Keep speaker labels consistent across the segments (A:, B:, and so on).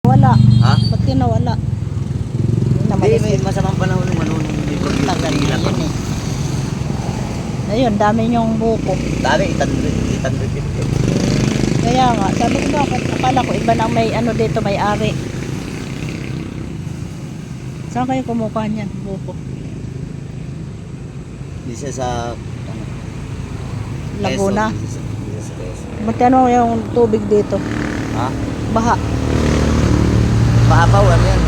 A: Wala.
B: Ha?
A: Ba't yun nawala?
B: Hindi, may masamang panahon ng manunong may bagyo.
A: Tagal na
B: Hila pa.
A: yun eh. Ayun, dami niyong buko.
B: Dami, 850.
A: Kaya nga, sabi ko bakit akala ko iba na may ano dito, may ari. Saan kayo kumukuha niyan, buko?
B: Hindi siya sa ano,
A: Laguna.
B: Quezon, hindi siya sa Quezon.
A: Magkano yung tubig dito?
B: Ha?
A: Baha,
B: Paapaw, ano yan?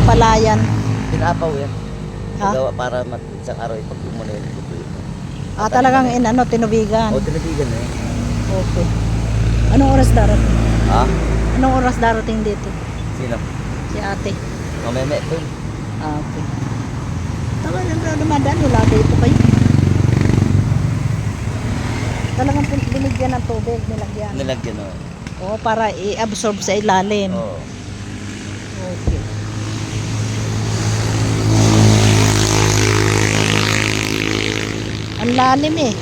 A: palayan.
B: Pinapaw yan.
A: Ha?
B: Nagawa para isang araw ipag-umuna yun.
A: Talagang tinubigan.
B: O, tinabigan na yun.
A: Okay. Anong oras darating?
B: Ha?
A: Anong oras darating dito?
B: Sino?
A: Si ate.
B: Mameme ito.
A: Okay. Tagal na dumadaan, wala dito kayo. Talagang binigyan ng tubig, nilagyan.
B: Nilagyan o.
A: Oo, para i-absorb sa ilalim.
B: Oo.
A: Okay. Ang lalim eh.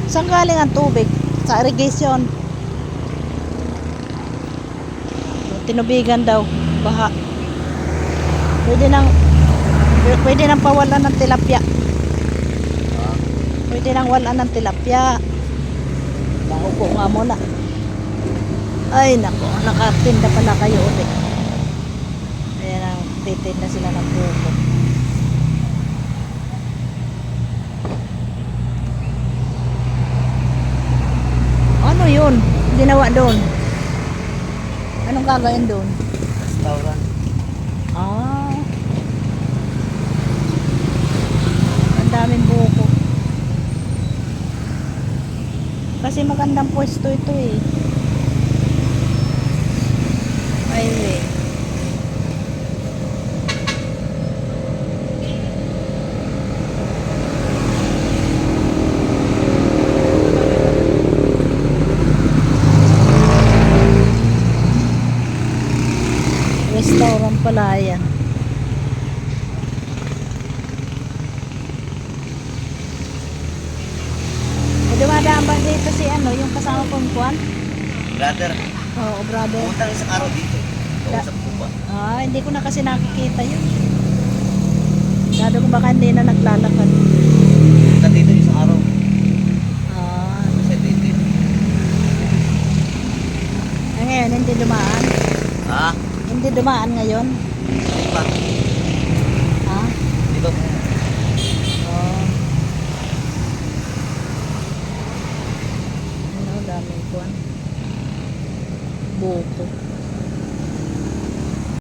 A: Saan galing ang tubig? Sa irrigation. Tinubigan daw. Baha. Pwede nang pawalan ng tilapia. Pwede nang walan ng tilapia. Naupo nga muna. Ay nako, nakatinda pala kayo ulit. Ayan ang titinda sila ng buko. Ano yun? Ginawa doon? Anong gagawin doon?
B: Restaurant.
A: Ah. Ang daming buko. Kasi magandang pwesto ito eh. Highway. Restaurant pala yan. Dumadaan ba dito si yung kasama kong Juan?
B: Brother,
A: Oo, brother.
B: pumunta isang araw dito. Kausap ko pa.
A: Hindi ko na kasi nakikita yun. Dado ko baka hindi na naglalakad.
B: Pumunta dito isang araw.
A: Ah,
B: Kasi dito.
A: ngayon hindi dumaan.
B: Ha?
A: Hindi dumaan ngayon.
B: Di ba?
A: Ha?
B: Di ba?
A: Oo. Ano, daming Juan. Buko.